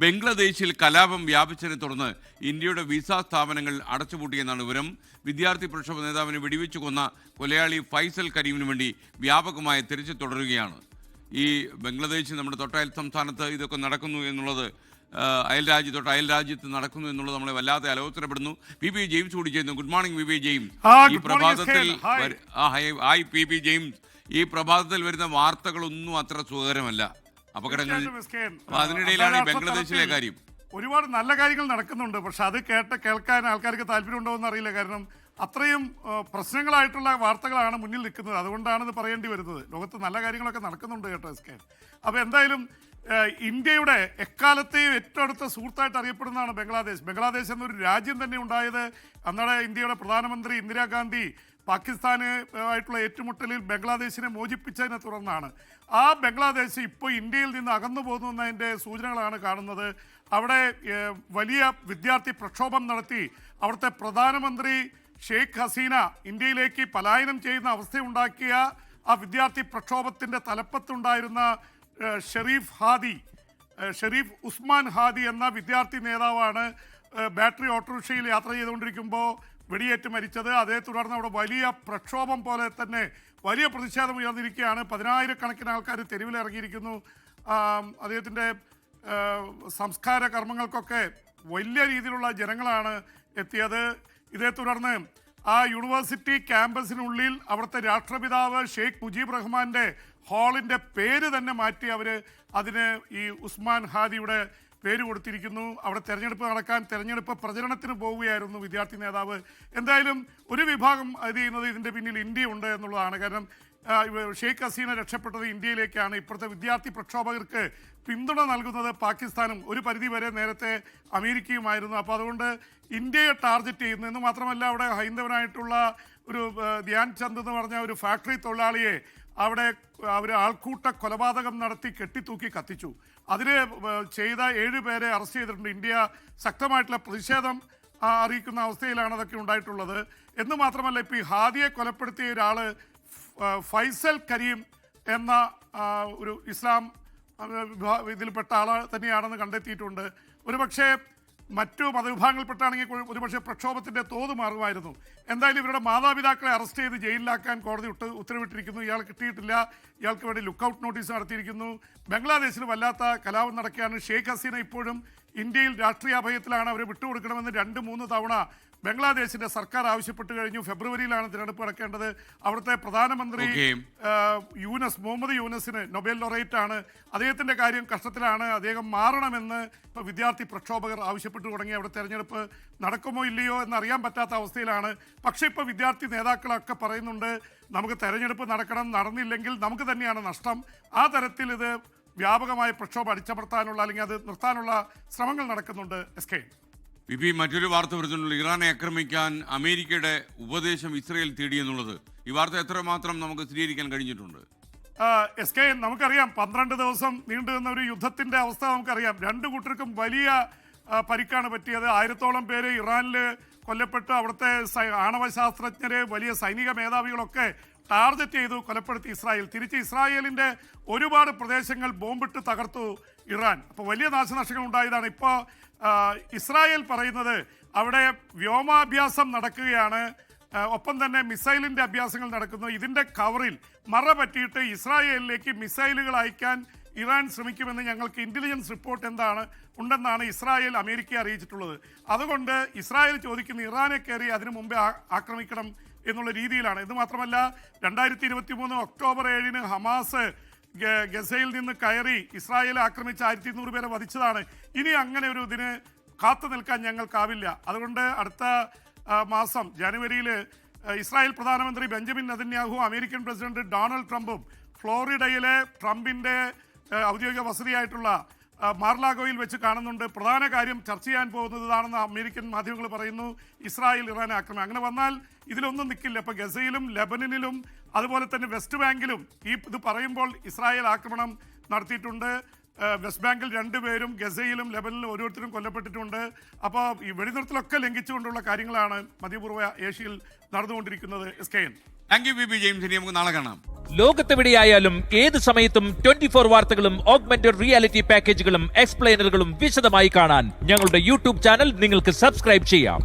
ബംഗ്ലാദേശിൽ കലാപം വ്യാപിച്ചതിനെ തുടർന്ന് ഇന്ത്യയുടെ വിസ സ്ഥാപനങ്ങൾ അടച്ചുപൂട്ടിയെന്നാണ് വിവരം. വിദ്യാർത്ഥി പ്രക്ഷോഭ നേതാവിനെ വെടിവെച്ചു കൊന്ന കൊലയാളി ഫൈസൽ കരീമിന് വേണ്ടി വ്യാപകമായ തിരച്ചിൽ തുടരുകയാണ്. ഈ ബംഗ്ലാദേശ് നമ്മുടെ തൊട്ടയൽ സംസ്ഥാനത്ത് ഇതൊക്കെ നടക്കുന്നു എന്നുള്ളത്, അയൽ രാജ്യത്ത് നടക്കുന്നു എന്നുള്ളത് നമ്മളെ വല്ലാതെ അലോസരപ്പെടുന്നു. പി ജെയിംസ് കൂടി ചെയ്യുന്നു. Good morning P James. ഈ പ്രഭാതത്തിൽ പി ജെയിംസ്, ഈ പ്രഭാതത്തിൽ വരുന്ന വാർത്തകളൊന്നും അത്ര സുഖകരമല്ല. അപകടങ്ങൾ, അതിനിടയിലാണ് ഈ ബംഗ്ലാദേശിലെ കാര്യം. ഒരുപാട് നല്ല കാര്യങ്ങൾ നടക്കുന്നുണ്ട്, പക്ഷെ അത് കേൾക്കാൻ ആൾക്കാർക്ക് താല്പര്യമുണ്ടോ എന്ന് അറിയില്ല. കാരണം അത്രയും പ്രശ്നങ്ങളായിട്ടുള്ള വാർത്തകളാണ് മുന്നിൽ നിൽക്കുന്നത്. അതുകൊണ്ടാണ് ഇത് പറയേണ്ടി വരുന്നത്. ലോകത്ത് നല്ല കാര്യങ്ങളൊക്കെ നടക്കുന്നുണ്ട് കേട്ടോ എസ്. അപ്പോൾ എന്തായാലും ഇന്ത്യയുടെ എക്കാലത്തെയും ഏറ്റവും അടുത്ത സുഹൃത്തായിട്ട് അറിയപ്പെടുന്നതാണ് ബംഗ്ലാദേശ്. ബംഗ്ലാദേശ് എന്നൊരു രാജ്യം തന്നെ ഉണ്ടായത് അന്നടെ ഇന്ത്യയുടെ പ്രധാനമന്ത്രി ഇന്ദിരാഗാന്ധി പാകിസ്ഥാന് ആയിട്ടുള്ള ഏറ്റുമുട്ടലിൽ ബംഗ്ലാദേശിനെ മോചിപ്പിച്ചതിനെ തുടർന്നാണ്. ആ ബംഗ്ലാദേശ് ഇപ്പോൾ ഇന്ത്യയിൽ നിന്ന് അകന്നു പോകുന്നതിൻ്റെ സൂചനകളാണ് കാണുന്നത്. അവിടെ വലിയ വിദ്യാർത്ഥി പ്രക്ഷോഭം നടത്തി അവിടുത്തെ പ്രധാനമന്ത്രി ഷെയ്ഖ് ഹസീന ഇന്ത്യയിലേക്ക് പലായനം ചെയ്യുന്ന അവസ്ഥയുണ്ടാക്കിയ ആ വിദ്യാർത്ഥി പ്രക്ഷോഭത്തിൻ്റെ തലപ്പത്തുണ്ടായിരുന്ന ഷെരീഫ് ഉസ്മാൻ ഹാദി എന്ന വിദ്യാർത്ഥി നേതാവാണ് ബാറ്ററി ഓട്ടോറിക്ഷയിൽ യാത്ര ചെയ്തുകൊണ്ടിരിക്കുമ്പോൾ വെടിയേറ്റ് മരിച്ചത്. അതേ തുടർന്ന് അവിടെ വലിയ പ്രക്ഷോഭം പോലെ തന്നെ വലിയ പ്രതിഷേധം ഉയർന്നിരിക്കുകയാണ്. 10,000-കണക്കിന് ആൾക്കാർ തെരുവിലിറങ്ങിയിരിക്കുന്നു. അദ്ദേഹത്തിൻ്റെ സംസ്കാര കർമ്മങ്ങൾക്കൊക്കെ വലിയ രീതിയിലുള്ള ജനങ്ങളാണ് എത്തിയത്. ഇതേ തുടർന്ന് ആ യൂണിവേഴ്സിറ്റി ക്യാമ്പസിനുള്ളിൽ അവിടുത്തെ രാഷ്ട്രപിതാവ് ഷെയ്ഖ് മുജീബ് റഹ്മാൻ്റെ ഹാളിൻ്റെ പേര് തന്നെ മാറ്റി അവർ അതിന് ഈ ഉസ്മാൻ ഹാദിയുടെ പേര് കൊടുത്തിരിക്കുന്നു. അവിടെ തെരഞ്ഞെടുപ്പ് പ്രചരണത്തിന് പോവുകയായിരുന്നു വിദ്യാർത്ഥി നേതാവ്. എന്തായാലും ഒരു വിഭാഗം ഇത് ചെയ്യുന്നത് ഇതിൻ്റെ പിന്നിൽ ഇന്ത്യ ഉണ്ട് എന്നുള്ളതാണ്. കാരണം ഷെയ്ഖ് ഹസീന രക്ഷപ്പെട്ടത് ഇന്ത്യയിലേക്കാണ്. ഇപ്പോഴത്തെ വിദ്യാർത്ഥി പ്രക്ഷോഭകർക്ക് പിന്തുണ നൽകുന്നത് പാകിസ്ഥാനും ഒരു പരിധി വരെ നേരത്തെ അമേരിക്കയുമായിരുന്നു. അപ്പോൾ അതുകൊണ്ട് ഇന്ത്യയെ ടാർഗറ്റ് ചെയ്യുന്നു എന്ന് മാത്രമല്ല, അവിടെ ഹൈന്ദവനായിട്ടുള്ള ഒരു ധ്യാൻ ചന്ദ് എന്ന് പറഞ്ഞ ഒരു ഫാക്ടറി തൊഴിലാളിയെ അവിടെ അവർ ആൾക്കൂട്ട കൊലപാതകം നടത്തി കെട്ടിത്തൂക്കി കത്തിച്ചു. അതിന് ചെയ്ത 7 പേരെ അറസ്റ്റ് ചെയ്തിട്ടുണ്ട്. ഇന്ത്യ ശക്തമായിട്ടുള്ള പ്രതിഷേധം അറിയിക്കുന്ന അവസ്ഥയിലാണ് അതൊക്കെ ഉണ്ടായിട്ടുള്ളത്. എന്ന് മാത്രമല്ല, ഇപ്പോൾ ഈ ഹാദിയെ കൊലപ്പെടുത്തിയ ഒരാൾ ഫൈസൽ കരീം എന്ന ഒരു ഇസ്ലാം ഇതിൽപ്പെട്ട ആൾ തന്നെയാണെന്ന് കണ്ടെത്തിയിട്ടുണ്ട്. ഒരുപക്ഷെ മറ്റു മതവിഭാഗങ്ങളിൽപ്പെട്ടാണെങ്കിൽ ഒരുപക്ഷെ പ്രക്ഷോഭത്തിൻ്റെ തോത് മാറുമായിരുന്നു. എന്തായാലും ഇവരുടെ മാതാപിതാക്കളെ അറസ്റ്റ് ചെയ്ത് ജയിലിലാക്കാൻ കോടതി ഉത്തരവിട്ടിരിക്കുന്നു. ഇയാൾ കിട്ടിയിട്ടില്ല. ഇയാൾക്ക് വേണ്ടി ലുക്കൌട്ട് നോട്ടീസ് നടത്തിയിരിക്കുന്നു. ബംഗ്ലാദേശിൽ വല്ലാത്ത കലാപം നടക്കുകയാണ്. ഷെയ്ഖ് ഹസീന ഇപ്പോഴും ഇന്ത്യയിൽ രാഷ്ട്രീയ അഭയത്തിലാണ്. അവരെ വിട്ടുകൊടുക്കണമെന്ന് 2-3 തവണ ബംഗ്ലാദേശിന്റെ സർക്കാർ ആവശ്യപ്പെട്ടു കഴിഞ്ഞു. ഫെബ്രുവരിയിലാണ് തിരഞ്ഞെടുപ്പ് നടക്കേണ്ടത്. അവിടുത്തെ പ്രധാനമന്ത്രി മുഹമ്മദ് യൂനസിന് നൊബേൽ ലൊറേറ്റ് ആണ്. അദ്ദേഹത്തിന്റെ കാര്യം കഷ്ടത്തിലാണ്. അദ്ദേഹം മാറണമെന്ന് ഇപ്പോൾ വിദ്യാർത്ഥി പ്രക്ഷോഭകർ ആവശ്യപ്പെട്ടു തുടങ്ങി. അവിടെ തെരഞ്ഞെടുപ്പ് നടക്കുമോ ഇല്ലയോ എന്നറിയാൻ പറ്റാത്ത അവസ്ഥയിലാണ്. പക്ഷേ ഇപ്പോൾ വിദ്യാർത്ഥി നേതാക്കളൊക്കെ പറയുന്നുണ്ട്, നമുക്ക് തെരഞ്ഞെടുപ്പ് നടക്കണം, നടന്നില്ലെങ്കിൽ നമുക്ക് തന്നെയാണ് നഷ്ടം. ആ തരത്തിൽ ഇത് വ്യാപകമായ പ്രക്ഷോഭം അടിച്ചമർത്താനുള്ള അല്ലെങ്കിൽ അത് നിർത്താനുള്ള ശ്രമങ്ങൾ നടക്കുന്നുണ്ട്. എസ്. മറ്റൊരു വാർത്ത വരുന്നുള്ളൂ. ഇറാനെ ആക്രമിക്കാൻ അമേരിക്കയുടെ ഉപദേശം ഇസ്രയേൽ തേടിയെന്നുള്ളത്. ഈ വാർത്ത എത്രമാത്രം നമുക്ക് സ്ഥിരീകരിക്കാൻ കഴിഞ്ഞിട്ടുണ്ട്? എസ്. നമുക്കറിയാം 12 ദിവസം നീണ്ടുനിന്ന ഒരു യുദ്ധത്തിന്റെ അവസ്ഥ നമുക്കറിയാം. 2 കൂട്ടർക്കും വലിയ പരിക്കാണ് പറ്റിയത്. 1000-ഓളം പേര് ഇറാനിൽ കൊല്ലപ്പെട്ടു. അവിടുത്തെ ആണവ ശാസ്ത്രജ്ഞരെ, വലിയ സൈനിക മേധാവികളൊക്കെ ടാർഗറ്റ് ചെയ്തു കൊലപ്പെടുത്തി ഇസ്രായേൽ. തിരിച്ച് ഇസ്രായേലിൻ്റെ ഒരുപാട് പ്രദേശങ്ങൾ ബോംബിട്ട് തകർത്തു ഇറാൻ. അപ്പോൾ വലിയ നാശനഷ്ടങ്ങൾ ഉണ്ടായതാണ്. ഇപ്പോൾ ഇസ്രായേൽ പറയുന്നത് അവിടെ വ്യോമാഭ്യാസം നടക്കുകയാണ്, ഒപ്പം തന്നെ മിസൈലിൻ്റെ അഭ്യാസങ്ങൾ നടക്കുന്നു. ഇതിൻ്റെ കവറിൽ മറ പറ്റിയിട്ട് ഇസ്രായേലിലേക്ക് മിസൈലുകൾ അയക്കാൻ ഇറാൻ ശ്രമിക്കുമെന്ന് ഞങ്ങൾക്ക് ഇൻ്റലിജൻസ് റിപ്പോർട്ട് ഉണ്ടെന്നാണ് ഇസ്രായേൽ അമേരിക്കയെ അറിയിച്ചിട്ടുള്ളത്. അതുകൊണ്ട് ഇസ്രായേൽ ചോദിക്കുന്ന ഇറാനെ കയറി അതിനു മുമ്പേ ആക്രമിക്കണം എന്നുള്ള രീതിയിലാണ്. ഇത് മാത്രമല്ല, 2023 ഒക്ടോബർ 7 ഹമാസ് ഗസയിൽ നിന്ന് കയറി ഇസ്രായേൽ ആക്രമിച്ച് 1200 പേരെ വധിച്ചതാണ്. ഇനി അങ്ങനെ ഒരു ഇതിന് കാത്തു നിൽക്കാൻ ഞങ്ങൾക്കാവില്ല. അതുകൊണ്ട് അടുത്ത മാസം ജനുവരിയിൽ ഇസ്രായേൽ പ്രധാനമന്ത്രി Benjamin Netanyahu, American president Donald ട്രംപും ഫ്ലോറിഡയിലെ ട്രംപിൻ്റെ ഔദ്യോഗിക വസതിയായിട്ടുള്ള മാർലാഗോയിൽ വെച്ച് കാണുന്നുണ്ട്. പ്രധാന കാര്യം ചർച്ച ചെയ്യാൻ പോകുന്നതാണെന്ന് അമേരിക്കൻ മാധ്യമങ്ങൾ പറയുന്നു. ഇസ്രായേൽ ഇറാൻ ആക്രമണം അങ്ങനെ വന്നാൽ ഇതിലൊന്നും നിൽക്കില്ല. ഇപ്പോൾ ഗസയിലും ലെബനനിലും അതുപോലെ തന്നെ വെസ്റ്റ് ബാങ്കിലും ഇത് പറയുമ്പോൾ ഇസ്രായേൽ ആക്രമണം നടത്തിയിട്ടുണ്ട്. വെസ്റ്റ് ബാങ്കിൽ 2 പേരും ഗസയിലും ലെബനനിലും ഓരോരുത്തരും കൊല്ലപ്പെട്ടിട്ടുണ്ട്. അപ്പോൾ ഈ വെടിനിർത്തലൊക്കെ ലംഘിച്ചുകൊണ്ടുള്ള കാര്യങ്ങളാണ് മധ്യപൂർവ്വ ഏഷ്യയിൽ നടന്നുകൊണ്ടിരിക്കുന്നത്. S. Thank you B James. ഇനി നമുക്ക് നാളെ കാണാം. ലോകത്തെവിടെയായാലും ഏത് സമയത്തും 24 വാർത്തകളും ഓഗ്മെന്റഡ് റിയാലിറ്റി പാക്കേജുകളും എക്സ്പ്ലെയിനറുകളും വിശദമായി കാണാൻ ഞങ്ങളുടെ യൂട്യൂബ് ചാനൽ നിങ്ങൾക്ക് സബ്സ്ക്രൈബ് ചെയ്യാം.